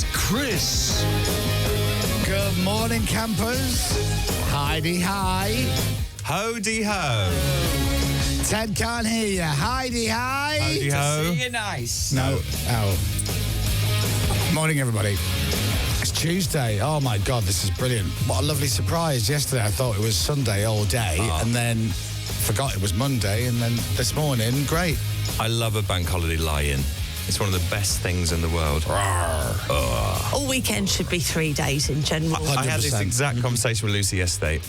It's Chris. Good morning, campers. Heidi, hi. Ho-de ho. Ted can't hear you. Heidi, hi. Ho-de ho. See you nice. No. Oh. Morning, everybody. It's Tuesday. Oh, my God, this is brilliant. What a lovely surprise. Yesterday, I thought it was Sunday all day, and then forgot it was Monday, and then this morning, great. I love a bank holiday lie-in. It's one of the best things in the world. All weekend should be 3 days in general. I had this 100%. exact conversation with Lucy yesterday.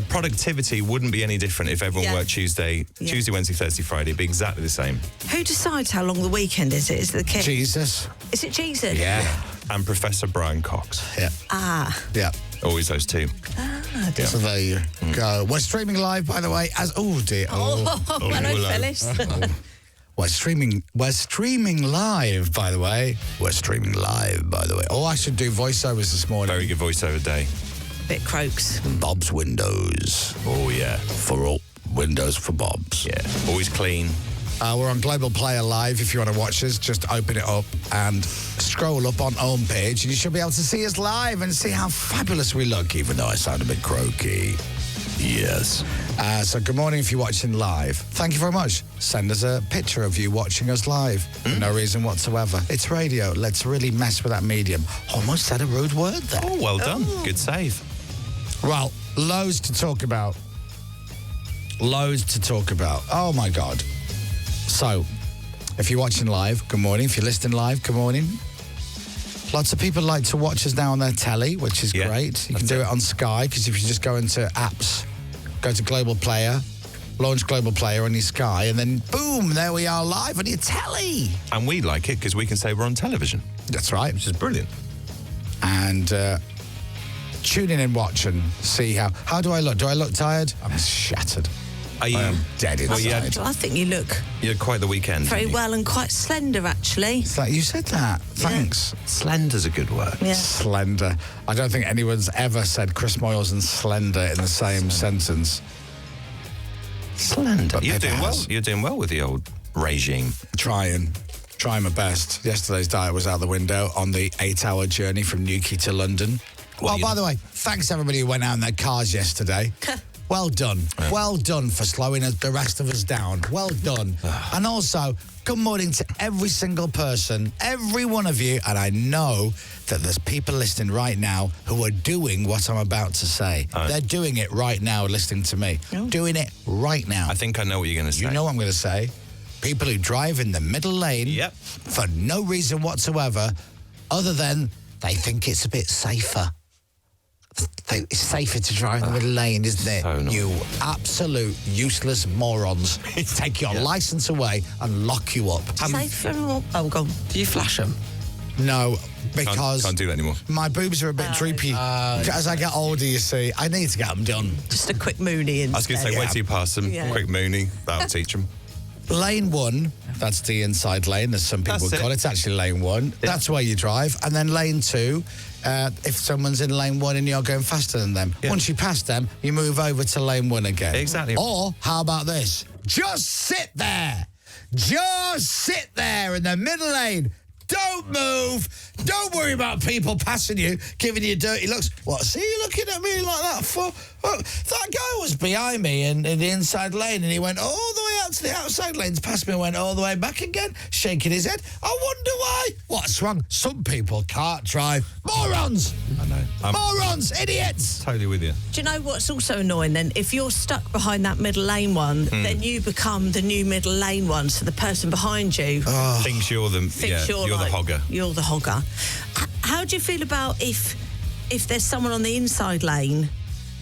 Productivity wouldn't be any different if everyone worked Tuesday, Wednesday, Thursday, Friday. It'd be exactly the same. Who decides how long the weekend is? Is it the kid? Jesus. Is it Jesus? Yeah. And Professor Brian Cox. Yeah. Ah. Yeah. Always those two. So there you go. We're streaming live, by the way, as... Oh, dear. Hello, Phyllis. We're streaming live, by the way. We're streaming live, by the way. Oh, I should do voiceovers this morning. Very good voiceover day. Bit croaks. Bob's Windows. Oh, yeah. For all Windows for Bob's. Yeah. Always clean. We're on Global Player Live. If you want to watch us, just open it up and scroll up on home page, and you should be able to see us live and see how fabulous we look, even though I sound a bit croaky. Yes. So good morning if you're watching live. Thank you very much. Send us a picture of you watching us live. For no reason whatsoever. It's radio. Let's really mess with that medium. Almost said a rude word there. Oh, well done. Good save. Well, loads to talk about. Oh, my God. So, if you're watching live, good morning. If you're listening live, good morning. Lots of people like to watch us now on their telly, which is great. You can do it on Sky, because if you just go into apps, go to Global Player, launch Global Player on your Sky, and then boom, there we are live on your telly. And we like it because we can say we're on television. That's right. Which is brilliant. And tune in and watch and see how do I look? Do I look tired? I'm shattered. I am dead inside. I think you look You had quite the weekend. very didn't you? well and quite slender, actually. It's like you said that. Thanks. Slender's a good word. Yeah. Slender. I don't think anyone's ever said Chris Moyles and slender in the same sentence. Slender. But You're Pippa doing well. has. You're doing well with the old regime. Trying my best. Yesterday's diet was out the window on the 8-hour journey from Newquay to London. Well, By the way, thanks everybody who went out in their cars yesterday. Well done. Well done for slowing the rest of us down. Well done. And also, good morning to every single person, every one of you. And I know that there's people listening right now who are doing what I'm about to say. They're doing it right now, listening to me. Doing it right now. I think I know what you're going to say. You know what I'm going to say. People who drive in the middle lane for no reason whatsoever, other than they think it's a bit safer. It's safer to drive in the middle lane, isn't it? So You absolute useless morons. Take your licence away and lock you up. Safer or... Oh, go on. Do you flash them? No, because Can't do that anymore. my boobs are a bit droopy. As I get older, you see, I need to get them done. Just a quick moony instead. I was going to say, wait till you pass them. Yeah. Quick Mooney. That'll teach them. Lane 1, that's the inside lane, as some people That's call it. It's actually lane 1. That's where you drive. And then lane 2, if someone's in lane 1 and you're going faster than them, once you pass them, you move over to lane 1 again. Exactly. Or, how about this? Just sit there. Just sit there in the middle lane. Don't move. Don't worry about people passing you, giving you dirty looks. What, see you looking at me like that for? Oh, that guy was behind me in the inside lane, and he went all the way out to the outside lanes, past me and went all the way back again, shaking his head. I wonder why. What's wrong? Some people can't drive. Morons! I know. Morons! Idiots! Totally with you. Do you know what's also annoying then? If you're stuck behind that middle lane one, then you become the new middle lane one, so the person behind you Thinks you're the you're like, the hogger. You're the hogger. How do you feel about if there's someone on the inside lane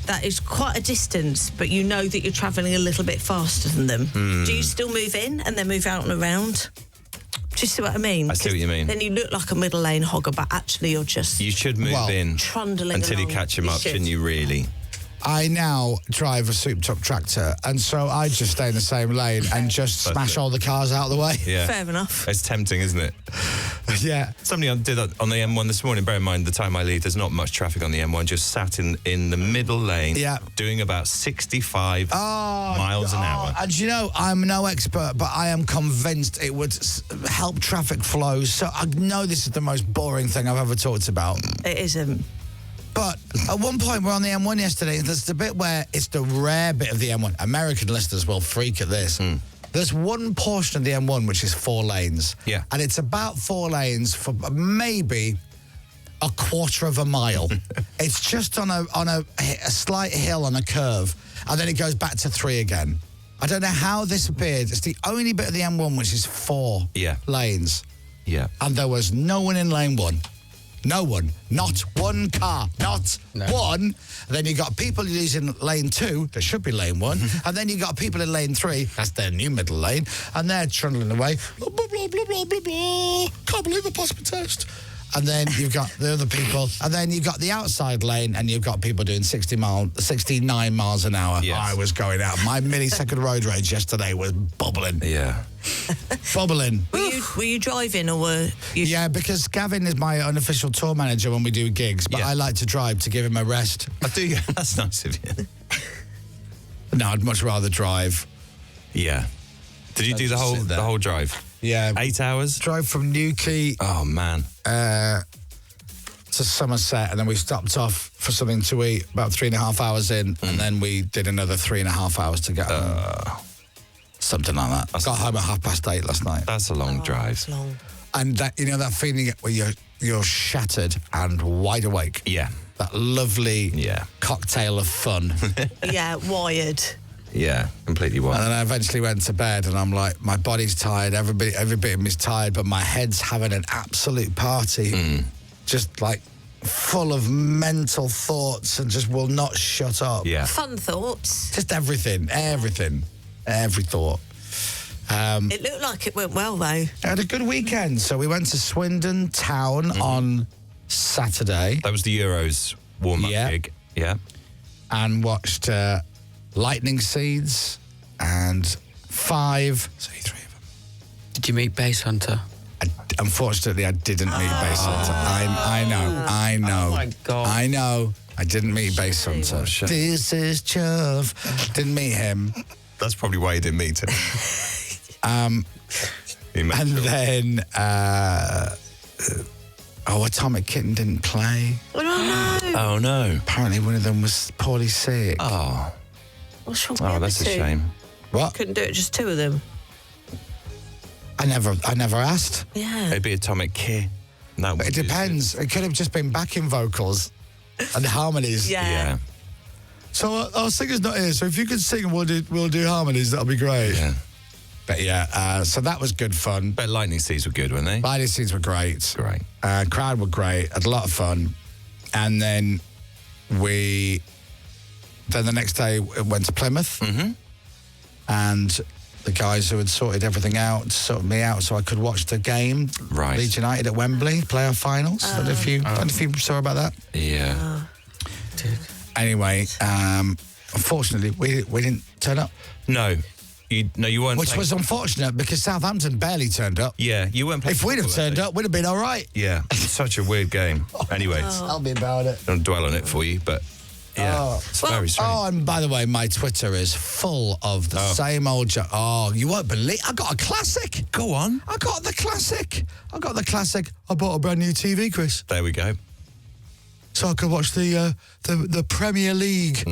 that is quite a distance, but you know that you're travelling a little bit faster than them? Do you still move in and then move out and around? Do you see what I mean? I see what you mean. Then you look like a middle lane hogger, but actually you're just You should move in trundling until you along. catch him You up, should. shouldn't you, really? I now drive a souped-up tractor, and so I just stay in the same lane and just smash all the cars out of the way. Yeah. Fair enough. It's tempting, isn't it? Yeah. Somebody did that on the M1 this morning. Bear in mind, the time I leave, there's not much traffic on the M1. Just sat in the middle lane, doing about 65 miles an hour. And you know, I'm no expert, but I am convinced it would help traffic flow. So I know this is the most boring thing I've ever talked about. It isn't. But at one point, we're on the M1 yesterday, and there's the bit where it's the rare bit of the M1. American listeners will freak at this. There's one portion of the M1 which is 4 lanes. Yeah. And it's about 4 lanes for maybe a quarter of a mile. It's just on a slight hill on a curve, and then it goes back to 3 again. I don't know how this appeared. It's the only bit of the M1 which is 4 lanes. Yeah. And there was no one in lane 1. No one. Not one car. Not one. And then you got people using lane 2, that should be lane 1. And then you got people in lane 3, that's their new middle lane, and they're trundling away. Blah, blah, blah, blah, blah, blah, blah. Can't believe I passed my test. And then you've got the other people, and then you've got the outside lane, and you've got people doing 69 miles an hour. Yes. I was going out. My millisecond road rage yesterday was bubbling. Yeah. Bubbling. Were you driving or were you... Yeah, because Gavin is my unofficial tour manager when we do gigs, but I like to drive to give him a rest. I do. That's nice of you. No, I'd much rather drive. Yeah. Did you do the whole drive? Yeah. 8 hours? Drive from Newquay Oh, man. to Somerset, and then we stopped off for something to eat about 3.5 hours in, and then we did another 3.5 hours to get home. Something like that. Got home at 8:30 last night. That's a long drive. It's long. And that, you know, that feeling where you're shattered and wide awake. Yeah. That lovely cocktail of fun. Yeah, wired. Yeah, completely wild. And then I eventually went to bed, and I'm like, my body's tired, every bit of me's tired, but my head's having an absolute party. Just like full of mental thoughts and just will not shut up. Yeah. Fun thoughts. Just everything. Every thought. It looked like it went well, though. I had a good weekend. So we went to Swindon Town on Saturday. That was the Euros warm-up gig. Yeah. And watched Lightning Seeds and 5. So 3 of them. Did you meet Bass Hunter? Unfortunately, I didn't meet Bass Hunter. I know. Oh, my God. I know. I didn't meet Bass Hunter. shame. This is Chuff. Didn't meet him. That's probably why you didn't meet him. And then, Atomic Kitten didn't play. Oh, no. Oh, no. Apparently, one of them was poorly sick. Oh. What's wrong with Oh, that's a shame. What? Couldn't do it, just 2 of them. I never asked. Yeah. It'd be Atomic Kid. No, It depends. It could have just been backing vocals and harmonies. Yeah. So our singer's not here. So if you could sing and we'll do harmonies, that'll be great. Yeah. But yeah, so that was good fun. But Lightning Seeds were good, weren't they? Lightning Seeds were great. Great. Crowd were great. Had a lot of fun. And then the next day went to Plymouth. Mm-hmm. And the guys who had sorted everything out sorted me out so I could watch the game. Right. Leeds United at Wembley, playoff finals. I don't know if you saw about that. Yeah. Did. Anyway, unfortunately, we didn't turn up. No. You weren't. Which was unfortunate because Southampton barely turned up. Yeah, you weren't playing. If we'd have turned up, we'd have been all right. Yeah. Such a weird game. Anyway, Tell me about it. don't dwell on it for you, but yeah, it's very strange. Oh, and by the way, my Twitter is full of the same old joke. Oh, you won't believe. I got a classic. Go on. I got the classic. I bought a brand new TV, Chris, There we go. so I could watch the Premier League.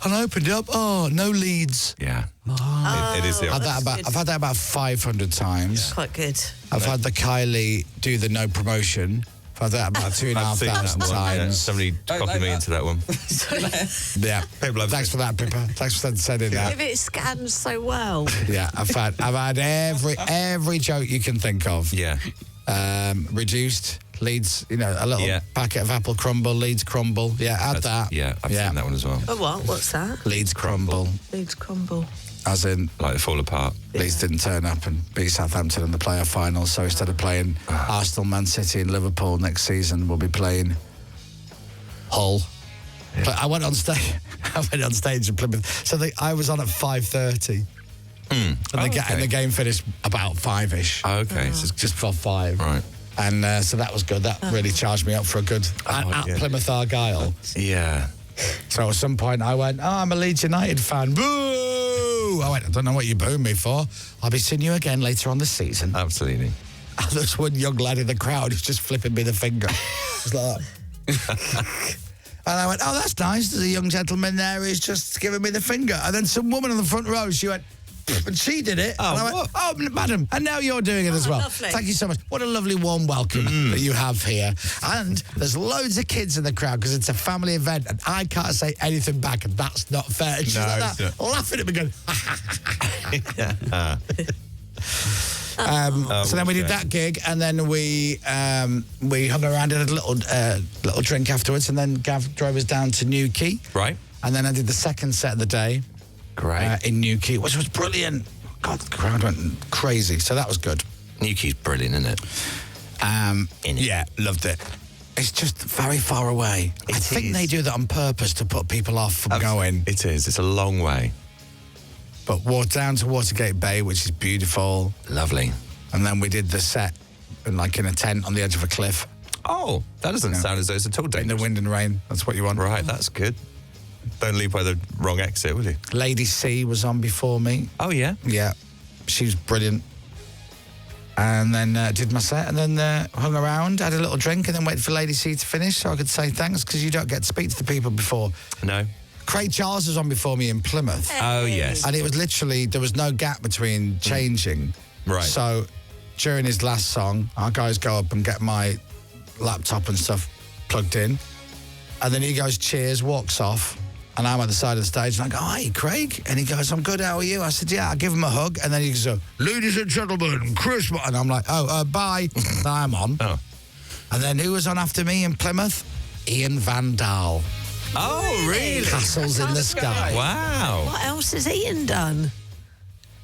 And I opened it up. Oh, no Leeds. Yeah. It is the I've had that about 500 times. Quite good. I've had the Kylie do the no promotion. I've had that about 2,500 one, yeah. times. Somebody copied me into that one. Yeah. People have Thanks for that, Pippa. Thanks for sending that. If it scans so well. Yeah, I've had every joke you can think of. Yeah. Reduced Leeds, a little packet of apple crumble, Leeds crumble. Yeah, add that. Yeah, I've seen that one as well. Oh, what? What's that? Leeds crumble. Leeds crumble. As in, Like they fall apart. Leeds didn't turn up and beat Southampton in the playoff final, so instead of playing Arsenal, Man City and Liverpool next season, we'll be playing Hull But I went on stage. I went on stage in Plymouth. So I was on at 5:30. And the game finished about 5-ish. Oh, okay. So just before 5. Right. And so that was good. That really charged me up for a good... at Plymouth Argyle. Yeah. So at some point I went, I'm a Leeds United fan. Boo! I went, I don't know what you booed me for. I'll be seeing you again later on this season. Absolutely. And there's one young lad in the crowd who's just flipping me the finger. Just like that. And I went, oh, that's nice. There's a young gentleman there who's just giving me the finger. And then some woman on the front row, she went... And she did it. Oh, and I went, oh, madam. And now you're doing it as well. Lovely. Thank you so much. What a lovely warm welcome that you have here. And there's loads of kids in the crowd because it's a family event and I can't say anything back and that's not fair. And she's like that, laughing at me going, so then we did that gig and then we hung around and had a little drink afterwards and then Gav drove us down to Newquay. Right. And then I did the second set of the day. Great. In Newquay, which was brilliant. God, the crowd went crazy, so that was good. Newquay's brilliant, isn't it? Yeah, loved it. It's just very far away. I think they do that on purpose to put people off from going. It is. It's a long way. But walked down to Watergate Bay, which is beautiful. Lovely. And then we did the set in a tent on the edge of a cliff. Oh, that doesn't sound as though it's at all In dangerous. the wind and rain. That's what you want. Right, that's good. Don't leave by the wrong exit, will you? Lady C was on before me. Oh, yeah? Yeah, she was brilliant. And then did my set and then hung around, had a little drink and then waited for Lady C to finish so I could say thanks because you don't get to speak to the people before. No. Craig Charles was on before me in Plymouth. Oh, yes. And it was literally, there was no gap between changing. Right. So during his last song, our guys go up and get my laptop and stuff plugged in. And then he goes, cheers, walks off. And I'm at the side of the stage and I go, hey, Craig. And he goes, I'm good, how are you? I said, yeah, I'll give him a hug. And then he goes, ladies and gentlemen, Chris. And I'm like, bye. Now I'm on. Oh. And then who was on after me in Plymouth? Ian Van Dahl. Oh, really? Castles in the Sky. Wow. What else has Ian done?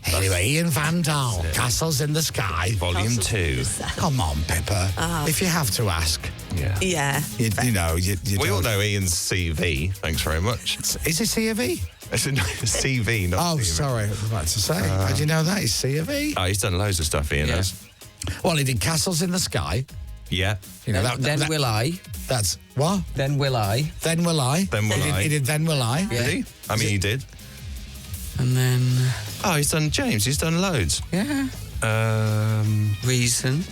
Anyway, Ian Van Dahl, Castles in the Sky. Volume 2. Come on, Pippa. If you have to ask. Yeah. Yeah. You know, you We all don't- know Ian's CV. Thanks very much. Is it C of E? It's a CV, not Oh, CV. sorry. I was about to say. How do you know that? He's C of E. Oh, he's done loads of stuff, Ian has. Well, he did Castles in the Sky. Yeah. You know, Then Will I. That's what? Then Will I. Then Will I. Then Will I. He did Then Will I. Did he? I mean, he did. And then... Oh, he's done James. He's done loads. Yeah. Reason.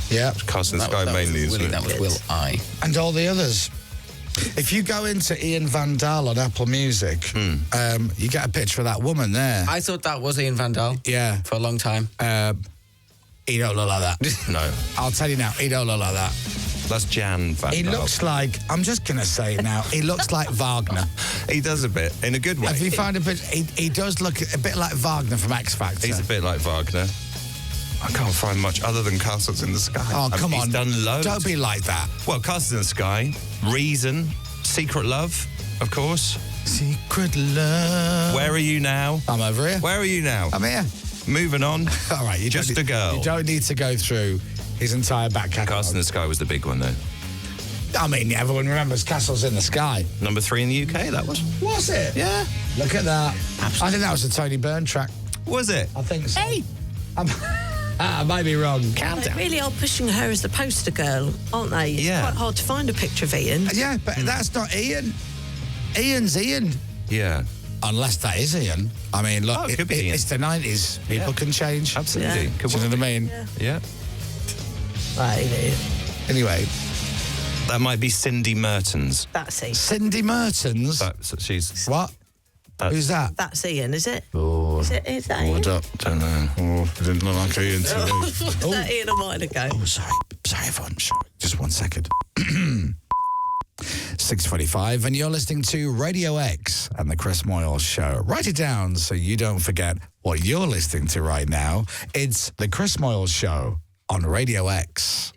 Yeah. Cast in the Sky mainly, isn't it? That was Will I. And all the others. If you go into Ian Van Dahl on Apple Music, you get a picture of that woman there. I thought that was Ian Van Dahl. Yeah. For a long time. He don't look like that. No. I'll tell you now, he don't look like that. That's Jan Van He Dahl. looks like, I'm just going to say it now, he looks like Wagner. He does a bit, in a good way. Have you found a bit, he does look a bit like Wagner from X Factor. He's a bit like Wagner. I can't find much other than Castles in the Sky. Oh, come on. He's done loads. Don't be like that. Well, Castles in the Sky, Reason, Secret Love, of course. Secret love. Where are you now? I'm over here. Where are you now? I'm here. Moving on. All right, you Just don't, a girl. You don't need to go through his entire back catalogue. Castles in the Sky was the big one, though. I mean, everyone remembers Castles in the Sky. Number 3 in the UK, that was. Was it? Yeah. Look at that. I think that was a Tony Byrne track. Was it? I think so. Hey! I might be wrong. They Countdown. really are pushing her as the poster girl, aren't they? It's Yeah. quite hard to find a picture of Ian. Yeah, but that's not Ian. Ian's Ian. Yeah. Unless that is Ian. I mean, look, Oh, it could be Ian. it's the 90s. People can change. Absolutely. Yeah. Could Do you know well what I mean? be. Yeah. Right, Anyway, That might be Cindy Mertens. that's Ian. Cindy Mertens. She's. What? Who's that? That's Ian, is it? Oh, Is that Ian? what up? Don't know. Oh, it didn't look like Ian to me. Was that Ian a while ago? Oh, sorry, everyone. Sorry. Just 1 second. 6:25, and you're listening to Radio X and the Chris Moyles Show. Write it down so you don't forget what you're listening to right now. It's the Chris Moyles Show on Radio X.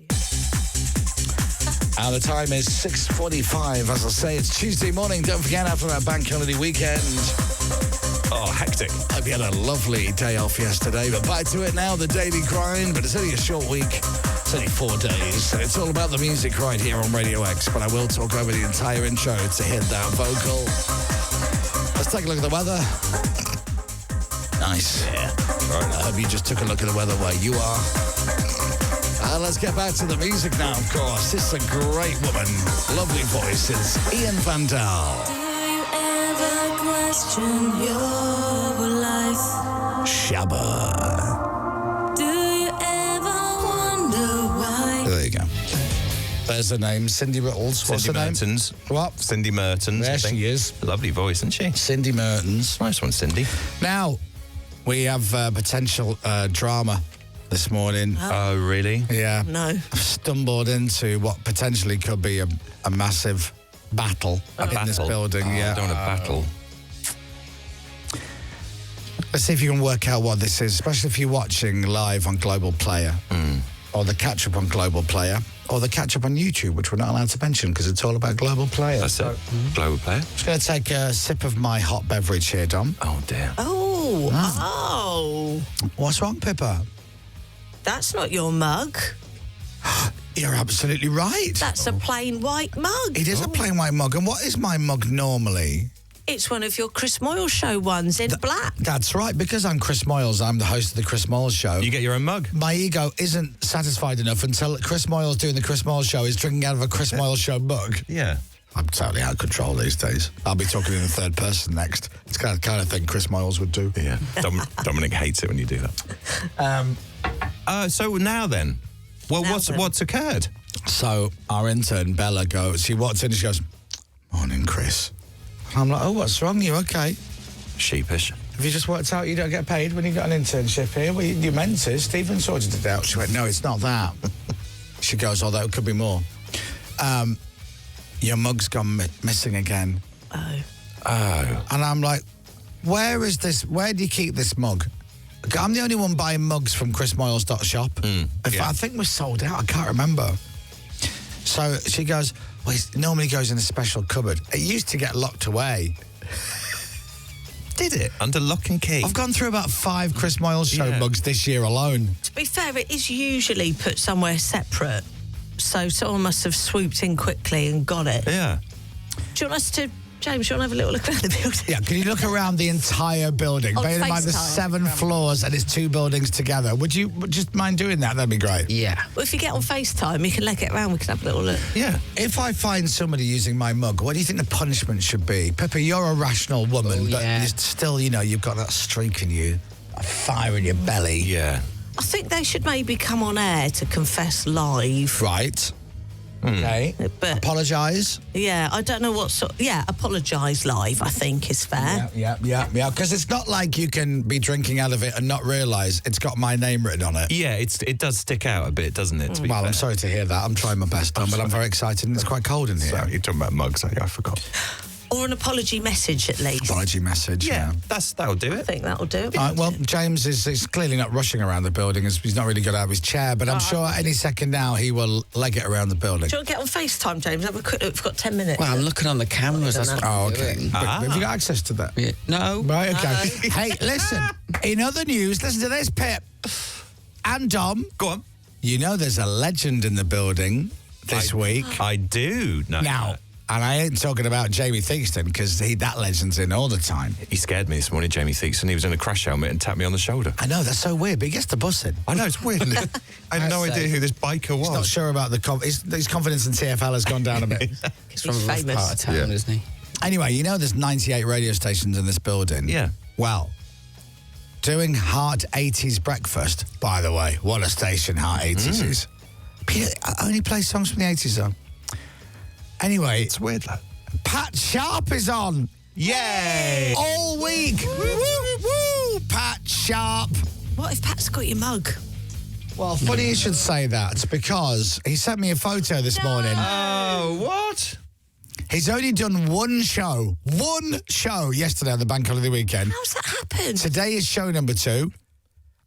And the time is 6:45. As I say, it's Tuesday morning. Don't forget, after that bank holiday weekend. Oh, hectic. Hope you had a lovely day off yesterday, but back to it now, the daily grind. But it's only a short week, It's only 4 days. So it's all about the music right here on Radio X, but I will talk over the entire intro to hit that vocal. Let's take a look at the weather. Nice. Yeah. Right. I hope you just took a look at the weather where you are. Let's get back to the music now, of course. This is a great woman. Lovely voice. It's Ian Van Dahl. Do you ever question your life? Shabba. Do you ever wonder why? There you go. There's her name, Cindy Mertens. What's Cindy her name? Mertens. What? Cindy Mertens. There I think. she is. Lovely voice, isn't she? Cindy Mertens. Nice one, Cindy. Now, we have potential drama this morning. Oh, really? Yeah. No. I've stumbled into what potentially could be a massive battle in this building. Oh, yeah. I don't want to battle. Let's see if you can work out what this is, especially if you're watching live on Global Player or the catch-up on Global Player or the catch-up on YouTube, which we're not allowed to mention because it's all about Global Player. That's it. Global Player. I'm just going to take a sip of my hot beverage here, Dom. Oh, dear. Oh. What's wrong, Pippa? That's not your mug. You're absolutely right. That's a plain white mug. It is a plain white mug. And what is my mug normally? It's one of your Chris Moyles show ones in black. That's right. Because I'm Chris Moyles, I'm the host of the Chris Moyles show. You get your own mug. My ego isn't satisfied enough until Chris Moyles doing the Chris Moyles show is drinking out of a Chris Moyles show mug. Yeah. I'm totally out of control these days. I'll be talking in the third person next. It's the kind of thing Chris Moyles would do. Yeah. Dominic hates it when you do that. So now then, well, what's occurred? So our intern Bella she walks in and she goes, "Morning, Chris." And I'm like, "Oh, what's wrong? You okay? Sheepish. Have you just worked out you don't get paid when you got an internship here? Well, you meant to. Stephen sorted it out." She went, "No, it's not that." She goes, "Although it could be more. Your mug's gone missing again." Oh. And I'm like, "Where is this? Where do you keep this mug?" I'm the only one buying mugs from chrismoyles.shop. I think we're sold out. I can't remember. So she goes, "Well, it normally goes in a special cupboard. It used to get locked away." Did it? Under lock and key? I've gone through about 5 Chris Moyles show mugs this year alone. To be fair, it is usually put somewhere separate. So someone must have swooped in quickly and got it. Yeah. Do you want us to, James, do you want to have a little look around the building? Yeah, can you look around the entire building? On Bear in mind there's FaceTime. 7 floors and it's 2 buildings together. Would you just mind doing that? That'd be great. Yeah. Well, if you get on FaceTime, you can let it around, we can have a little look. Yeah. If I find somebody using my mug, what do you think the punishment should be? Pippa, you're a rational woman, but yeah. you're still, you've got that streak in you, a fire in your belly. Yeah. I think they should maybe come on air to confess live. Right. Okay. But apologise. Yeah, I don't know what sort. Yeah, apologise live, I think is fair. Yeah. Because it's not like you can be drinking out of it and not realise it's got my name written on it. Yeah, it does stick out a bit, doesn't it? To be Well, fair. I'm sorry to hear that. I'm trying my best, Tom, but I'm very excited and it's quite cold in here. Sorry, you're talking about mugs. I forgot. Or an apology message at least. Apology message. Yeah, that'll do I it. think that'll do it. All right, well, James is clearly not rushing around the building. He's not really got out of his chair, but I'm sure any second now he will leg it around the building. Do you want to get on FaceTime, James? Have a quick look. We've got 10 minutes. Well, I'm looking on the cameras. That's what Oh, I'm okay. doing. But have you got access to that? Yeah. No. Right, okay. Hey, listen. In other news, listen to this, Pip. And Dom. Go on. You know there's a legend in the building this week. I do. No, Now, and I ain't talking about Jamie Theakston because that legend's in all the time. he scared me this morning, Jamie Theakston. He was in a crash helmet and tapped me on the shoulder. I know, that's so weird, but he gets the bus in. I know, it's weird, isn't it? I had no idea who this biker was. He's not sure about his confidence in TFL has gone down a bit. He's from a rough famous. part of town, isn't he? Anyway, there's 98 radio stations in this building. Yeah. Well, doing Heart 80s Breakfast, by the way, what a station Heart 80s is. I only play songs from the 80s, though. Anyway, It's weird, lad. Pat Sharp is on. Yay! All week. Woo, Pat Sharp. What if Pat's got your mug? Well, funny you should say that because he sent me a photo this morning. Oh, what? He's only done one show yesterday on the bank holiday weekend. How's that happened? Today is show number 2.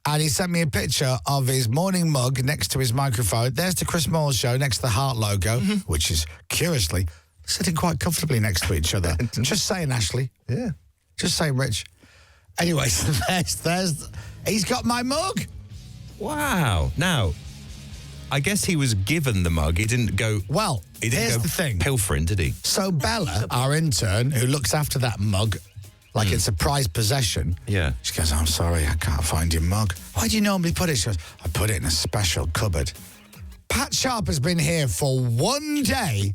And he sent me a picture of his morning mug next to his microphone. There's the Chris Moyles show next to the Heart logo, which is curiously sitting quite comfortably next to each other. Just saying, Ashley. Yeah. Just saying, Rich. Anyway, so he's got my mug. Wow. Now, I guess he was given the mug. He didn't go. Well, he didn't here's go the thing. pilfering, did he? So Bella, our intern, who looks after that mug like it's a prized possession. Yeah. She goes, I'm sorry, I can't find your mug. Why do you normally put it? She goes, I put it in a special cupboard. Pat Sharp has been here for one day,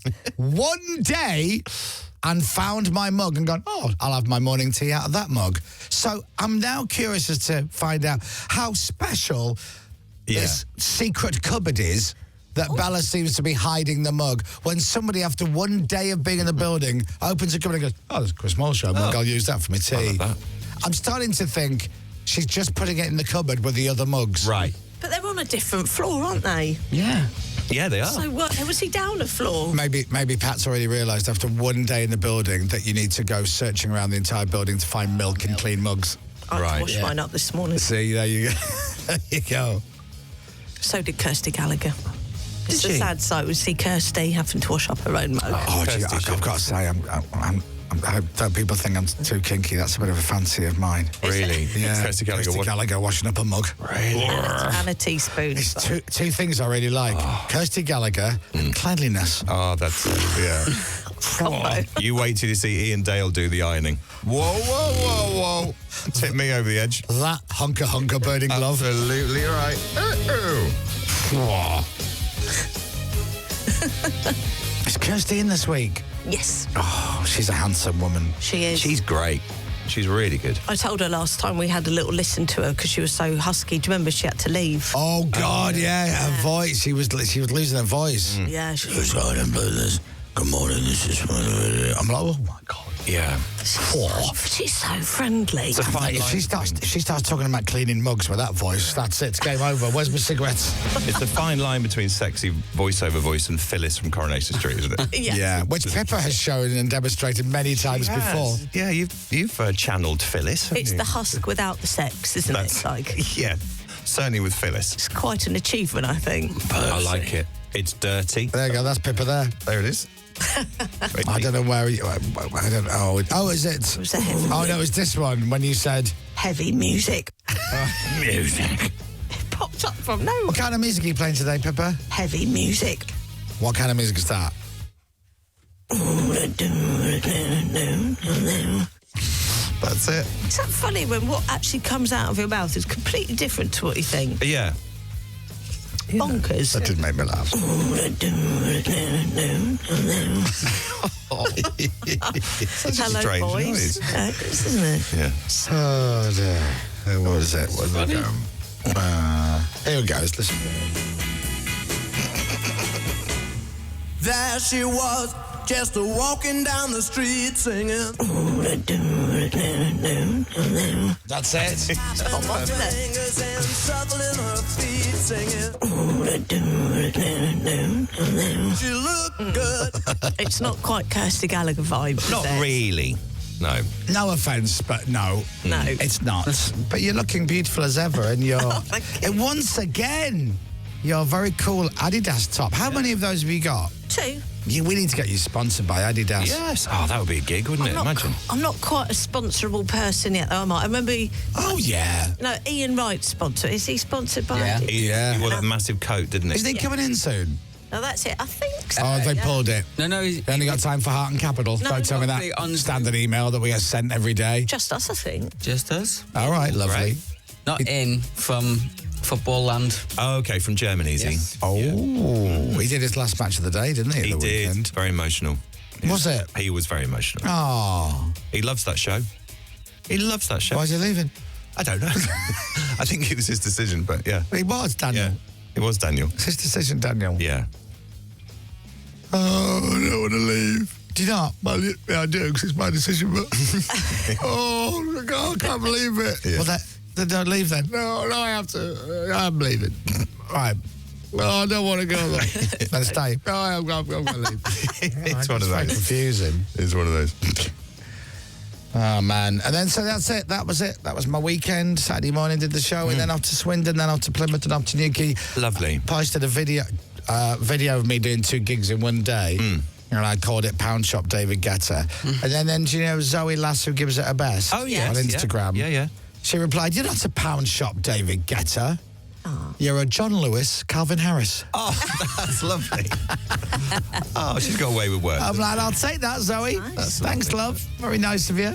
and found my mug and gone, oh, I'll have my morning tea out of that mug. So I'm now curious as to find out how special this secret cupboard is that Bella seems to be hiding the mug when somebody, after one day of being in the building, opens a cupboard and goes, oh, there's a Chris Moyles show mug, I'll use that for my tea. I'm starting to think she's just putting it in the cupboard with the other mugs. Right. But they're on a different floor, aren't they? Yeah. Yeah, they are. So what? Was he down a floor? Maybe Pat's already realised after one day in the building that you need to go searching around the entire building to find milk and clean mugs. I washed mine up this morning. See, there you go. There you go. So did Kirsty Gallagher. It's Did a she? sad sight to see Kirsty having to wash up her own mug. Oh, gee, I've got to say, I don't people think I'm too kinky. That's a bit of a fancy of mine. Really? Yeah. Kirsty Gallagher. Gallagher washing up a mug. Really? And a teaspoon. It's two things I really like. Kirsty Gallagher and cleanliness. Oh, that's Combo. You wait till you see Ian Dale do the ironing. Whoa. Tip me over the edge. That hunker burning glove. Absolutely right. Is Kirsty in this week? Yes, Oh, she's a handsome woman. she is. She's great. She's really good. I told her last time we had a little listen to her because she was so husky. Do you remember she had to leave? Oh God, yeah, her voice. She was losing her voice. Yeah, she Yes, I didn't play this. Good morning, this is. I'm like, oh my God. Yeah. She's so friendly. It's a fine If line. if she starts talking about cleaning mugs with that voice, that's it. It's game over. Where's my cigarettes? It's a fine line between sexy voiceover voice and Phyllis from Coronation Street, isn't it? Yeah, which Pippa has shown and demonstrated many times before. Yeah, you've channeled Phyllis. haven't It's you? the husk without the sex, isn't That's- it? Like, Yeah, certainly with Phyllis. it's quite an achievement, I think. I like it. It's dirty. There you go. That's Pippa there. There it is. I don't know where. I don't know. Oh, is it? was a heavy Oh no, it's this one. When you said Heavy music. Music. It popped up from nowhere. what kind of music are you playing today, Pippa? Heavy music. What kind of music is that? That's it. Is that funny when what actually comes out of your mouth is completely different to what you think? Yeah. Bonkers. That didn't make me laugh. Such a Hello, strange boys. noise. It is, isn't it? Yeah. Oh dear. What was it? Where did it go? Here we go. Let's listen. There she was, just walking down the street singing. That's it. Fingers and shuffling her feet singing. She looked good. It's not quite Kirsty Gallagher vibe. is Not it? really. No. No offence, but no. No. It's not. But you're looking beautiful as ever, and you're. thank you. And once again, your very cool Adidas top. How many of those have you got? 2. We need to get you sponsored by Adidas. Yes. Oh, that would be a gig, wouldn't it? Imagine. I'm not quite a sponsorable person yet, though, am I? I remember, Oh yeah. no, Ian Wright's sponsor. Is he sponsored by? Yeah. Yeah. He wore that massive coat, didn't he? Isn't he coming in soon? No, that's it. I think so. Oh, they yeah. pulled it. No, They only got time for Heart and Capital. No, Don't tell me probably that on- standard email that we get sent every day. Just us, I think. just us. All right, lovely. Right. Not in from football land. Oh, okay, from Germany, is Yes. he? Oh, he did his last match of the day, didn't he? He at the did. Weekend? Very emotional. Was it? He was very emotional. Oh, He loves that show. He loves that show. why is he leaving? I don't know. I think it was his decision, but yeah. He was, Daniel. Yeah. It was Daniel. It's his decision, Daniel. Yeah. Oh, I don't want to leave. Do you not? Well, yeah, I do, because it's my decision, but... oh, I can't believe it. Yeah. Well, then don't leave then. No, I have to. I'm leaving. Right. Well, I don't want to go then. Then stay. No, I'm going to leave. It's one of very those. confusing. It's one of those. Oh, man. And then, so that's it. That was it. That was my weekend. Saturday morning did the show, and then off to Swindon, then off to Plymouth, and off to Newquay. Lovely. Posted a video of me doing 2 gigs in one day. And I called it Pound Shop David Guetta. And then do you know Zoe Lass, who gives it her best? Oh, yes. On Instagram. Yeah. She replied, "You're not a Pound Shop David Guetta. You're a John Lewis, Calvin Harris. Oh, that's lovely. Oh, she's got away with work. I'm like, I'll take that, Zoe. Nice. Thanks, love. Very nice of you.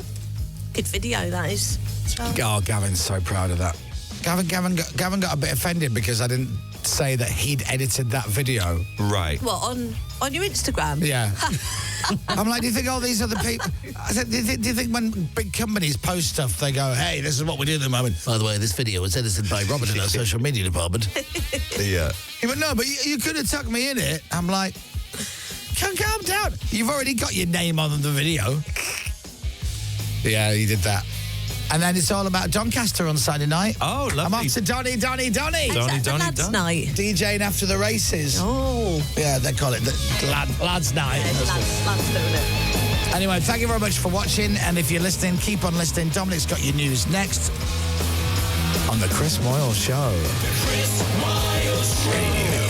Good video, that is. Oh, Gavin's so proud of that. Gavin got a bit offended because I didn't say that he'd edited that video. Right. What, on your Instagram? Yeah. I'm like, do you think all these other people... I said, do you think when big companies post stuff, they go, hey, this is what we do at the moment. By the way, this video was edited by Robert in our social media department. Yeah. He went, no, but you could have tucked me in it. I'm like, calm down. You've already got your name on the video. Yeah, he did that. And then it's all about Doncaster on Saturday night. Oh, lovely. I'm off to Donny. Donny, Lads' night. DJing after the races. Oh. Yeah, they call it the lads' night. Yeah, lads doing it. Anyway, thank you very much for watching. And if you're listening, keep on listening. Dominic's got your news next on The Chris Moyles Show. The Chris Moyles Radio.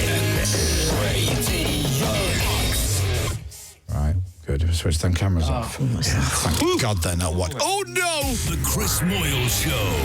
Right, good. Switch them cameras off. Thank God they're not watching. Oh, no! The Chris Moyles Show.